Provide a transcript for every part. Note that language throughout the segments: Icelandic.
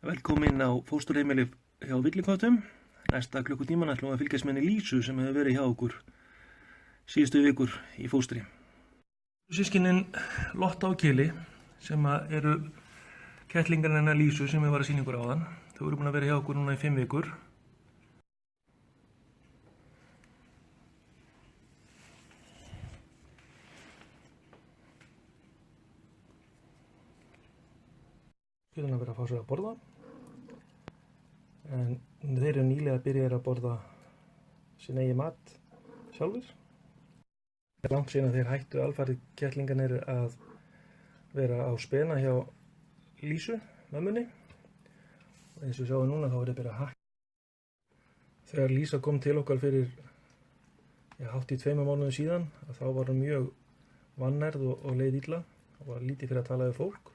Velkomin á fósturheimili hjá Villiköttum. Næsta klukkutíman ætlum við að fylgjast með henni Lísu sem hefur verið hjá okkur síðustu vikur í fóstri. Systkinin Lotta og Kili sem eru kettlingarnir hennar Lísu sem ég var að sýna ykkur áðan. Þau eru búin að vera hjá okkur núna í 5 vikur. Skilin að vera að fá sér að borða. En þeir eru nýlega byrjaðir að borða sinn eigin mat sjálfur. Það er langt síðan að þeir hættu alfarið kettlingarnir að vera á spena hjá Lísu, mömmunni. Og eins og við sjáum núna þá er þeir byrjað að hakka. Þegar Lísa kom til okkar fyrir hátt í 2 mánuðum síðan, þá var hún mjög vannærð og leið illa og var lítið fyrir að tala við fólk.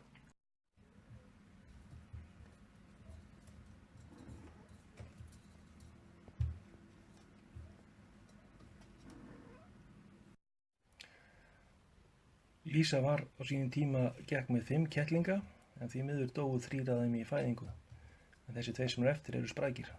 Lísa var á sínum tíma gekk með 5 kettlinga en því miður dóu 3 af þeim í fæðingu. En þessi 2 sem eru eftir eru sprækir.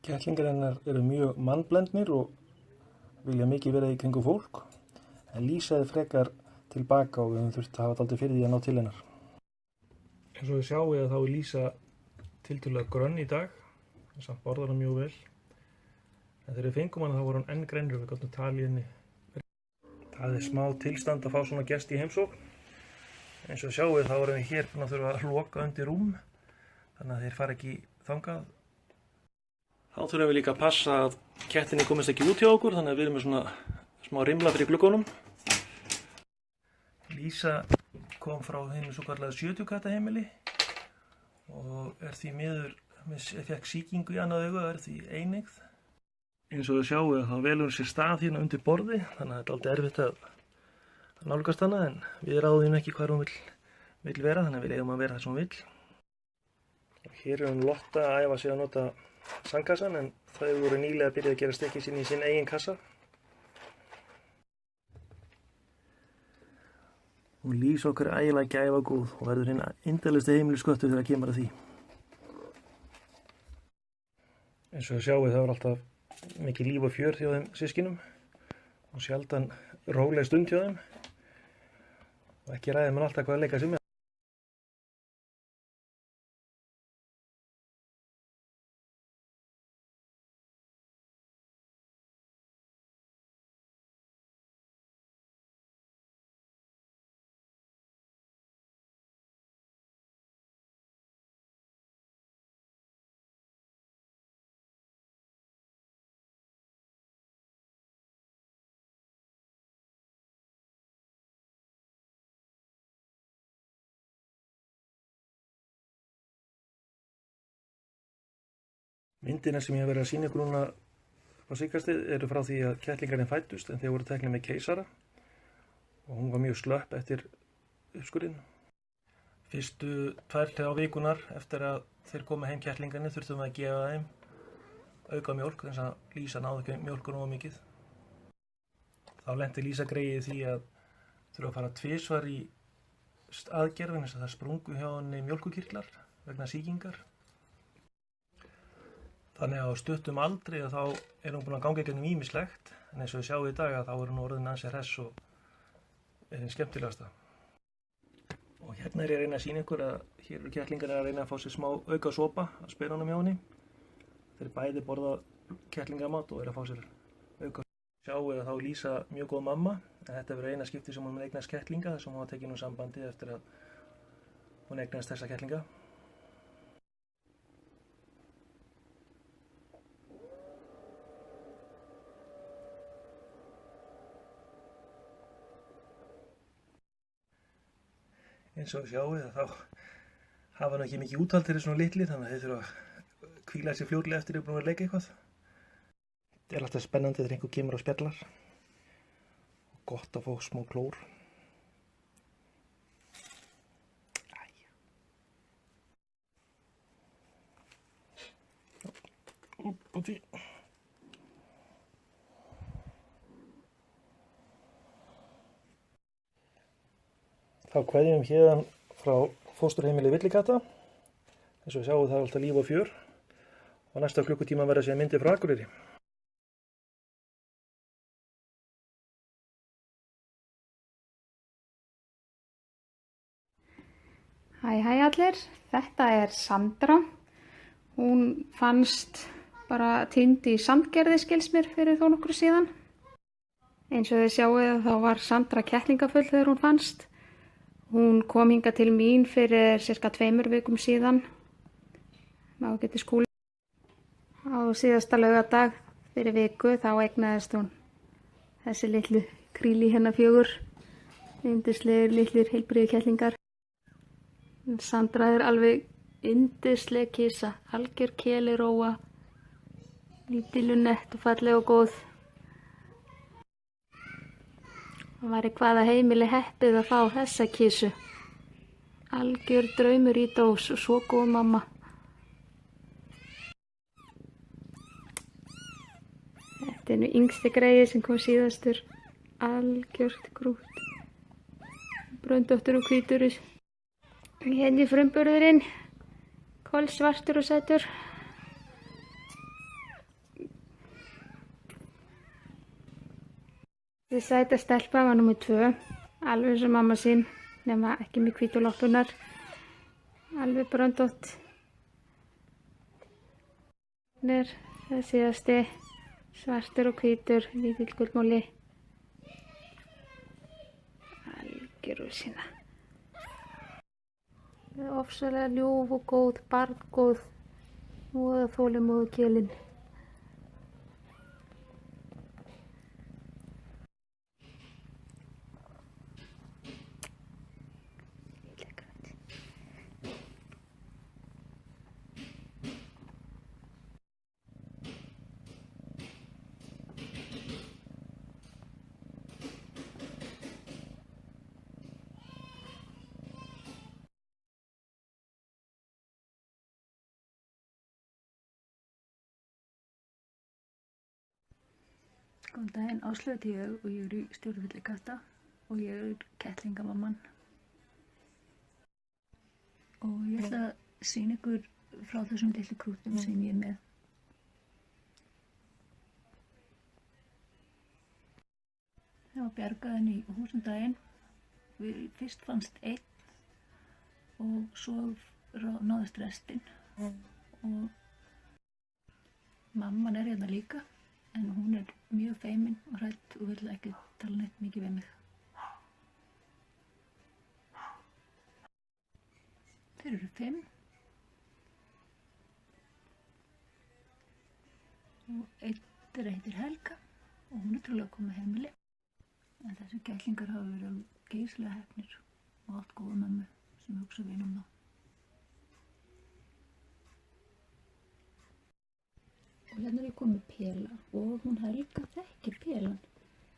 Kettlingar hennar eru mjög mannblendnir og vilja mikið vera í kringum fólk. En Lísa er frekar tilbaka og við höfum þurft að hafa dálítið fyrir því að ná til hennar. Eins og við sjáum að þá er Lísa tiltölulega grönn í dag, en samt borðar hann mjög vel. En þegar við fengum hana þá var hann enn grennri og við gátum talið í henni. Það er smá tilstand að fá svona gesti í heimsókn. Eins og við sjáum þá erum við hér búin að þurfa að loka undir rúm, þannig að þeir fara ekki þangað. Þá þurfum við líka að passa að kettinni komist ekki út hjá okkur, þannig að við erum með svona smá rimla fyrir gluggunum. Lísa kom frá hinu svo kallaða 70 katta heimili og er því miður, fekk sýkingu í annað auga og er því eineygð. Eins og við sjáum þá velur hún sér stað hérna undir borði, þannig að þetta er aldrei erfitt að nálgast hana en við ráðum ekki hvar hún vill vera, þannig að við eigum að vera það sem hún vill. Og hér er hún Lotta að æfa sig að nota sandkassan en þau voru nýlega að byrja að gera stykki sín í sinn eigin kassa. Hún Lísa okkar er ægilega gæfagóð og verður hérna indælustu heimilisköttur þegar kemur að því. Eins og þið sjáum þá er alltaf mikið líf og fjör hjá þeim systkinum og sjaldan róleg stund hjá þeim og ekki ræðir mann alltaf hvað að leika sér með. Myndina sem ég hef verið að sýna ykkur núna á síðkastið eru frá því að kettlingarnir fæddust en þeir voru teknir með keisara og hún var mjög slöpp eftir uppskurðinn. Fyrstu 2-3 vikunar eftir að þeir komu heim kettlingarnir þurftum við að gefa þeim auka mjólk þess að Lísa náði ekki mjólkur nógu mikið. Þá lenti Lísa greyið því að þurfa að fara 2 svar í aðgerð vegna þess að það sprungu hjá henni mjólkukirtlar vegna sýkingar. Þannig að á stuttum aldri þá er hún búin að ganga í gegnum ýmislegt en eins og við sjáum í dag að þá er hún orðin ansi hress og er hinn skemmtilegasta. Og hérna er ég að reyna að sýna ykkur að hér eru kettlingarnir að reyna að fá sér smá auka sopa að spenunum hjá henni. Þeir bæði borða kettlingamat og er að fá sér auka. Sjáum að þá er Lísa mjög góð mamma en þetta verður eina skipti sem hún eignast kettlinga þar sem hún var tekin úr sambandi eftir að hún eignast þessa kettlinga. Eins og við sjáum þá hafa hann ekki mikið úthald þeir eru svona litlir þannig að þeir þurfa að hvíla sér fljótlega eftir að þeir eru búin að leika eitthvað. Þetta er alltaf spennandi þegar einhver kemur og spjallar og gott að fá smá klór. Upp á því. Þá kveðjum héðan frá fósturheimili Villikatta. Eins og við sjáum það er alltaf líf og fjör. Og næsta klukkutíma verða sér myndir frá Akureyri. Hæ allir, þetta er Sandra. Hún fannst bara týnd í Sandgerði skils mér fyrir þó nokkru síðan. Eins og þið sjáuð þá var Sandra kettlingafull þegar hún fannst. Hún kom hingað til mín fyrir cirka 2 vikum síðan. Ágætis-skúli. Á síðasta laugardag fyrir viku þá eignaðist hún þessi litlu kríli hérna 4. Yndislegir litlir heilbrigðir kettlingar. Sandra er alveg yndisleg kisa, algjör keliróa, lítil og nett og falleg og góð. Það væri hvaða heimili heppið að fá þessa kisu. Algjör draumur í dós og svo góð mamma. Þetta er nú yngsti greyið sem kom síðastur. Algjört grút. Bröndóttur og hvítur. Hérna frumburðurinn. Kolsvartur og sætur. Þessi sæta stelpa var númer 2, alveg eins og mamma sín, nema ekki með hvítu loppunar, alveg bröndótt. Hún er það síðasti, svartur og hvítur, lítill gullmóli, algjör úr sína. Ofsalega ljúf og góð, barngóð, voða þolinmóð kélin. Góðan daginn, Áslaug heiti ég og ég er í stjórn Villikatta og ég er kettlingamamman. Og ég ætla að sýna ykkur frá þessum litlu krútum sem ég er með. Það var bjargað henni í húsum daginn. Fyrst fannst 1 og svo náðist restinn. Og mamman er hérna líka. En hún er mjög feimin og hrædd og vill ekki tala neitt mikið við mig. Þeir eru 5. Og einn þeirra heitir Helga og hún er trúlega að koma með heimili. En þessi kettlingar hafa verið geysilega heppnir og átt góða mömmu sem hugsa vel um þá. Og hérna er ég komið með Pela og hún Helga þekkir Pelan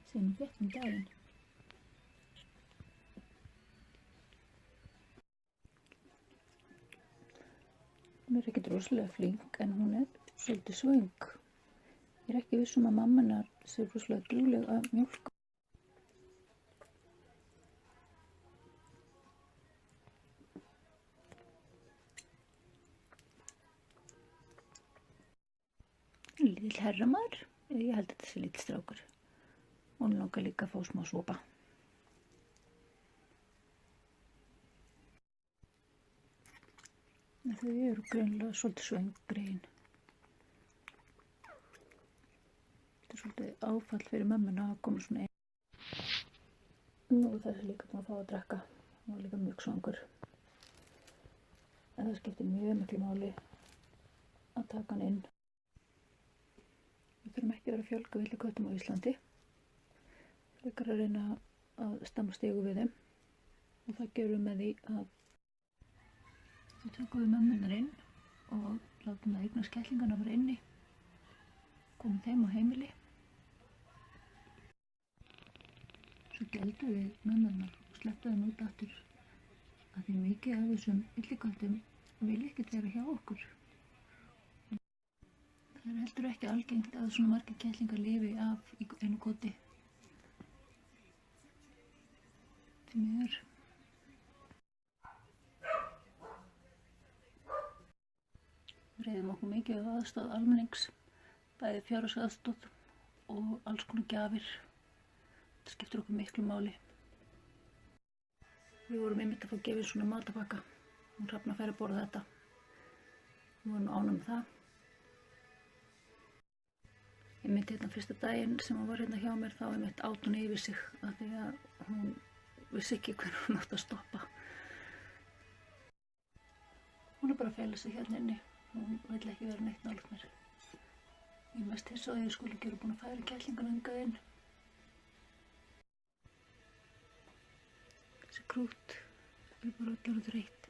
sem hún fékk daginn. Hún er ekkert rosalega flink en hún er svolítið svöng. Ég er ekki viss að mamma hennar sé rosalega dugleg að mjólka. Lítill herramaður, ég held að þetta sé lítill strákur. Hún langar líka að fá smá sopa. Þau eru greinilega svolítið svöng greyin. Þetta er svolítið áfall fyrir mömmuna að koma svona einn. Nú er þessi líka búin að fá að drekka. Hún var líka mjög svangur. En það skiptir mjög miklu máli að taka hann inn. Við þurfum ekki að vera að fjölga villiköttum á Íslandi. Frekar að reyna að stamma stigu við þeim. Og það gerum við með því að við tökum við mömmunar inn og látum það eignast kettlingana bara inni. Komum þeim á heimili. Svo geldum við mömmunar og sleppum þeim út aftur. Að því mikið af þessum villiköttum vil ekkert vera hjá okkur. Það er heldur ekki algengt að svona margir kettlingar lifi af í einu koti. Því miður. reyðum okkur mikið á aðstoð almennings, bæði fjárhagsaðstoð og alls konar gjafir. Þetta skiptir okkur miklu máli. Við vorum einmitt að fá gefið svona matapakka. Hún Hrafna fær að borða þetta. Við vorum ánægð með það. Einmitt hérna fyrsta daginn sem hún var hérna hjá mér, þá einmitt át hún yfir sig af því að hún vissi ekki hvernig hún átti að stoppa. Hún bara að fela sig hérna inni. Hún vill ekki vera neitt nálægt mér. Ég er mest hissa á því að ég skuli ekki vera búin að færa kettlingana hingað inn. Þessi krút er bara allar þreytt.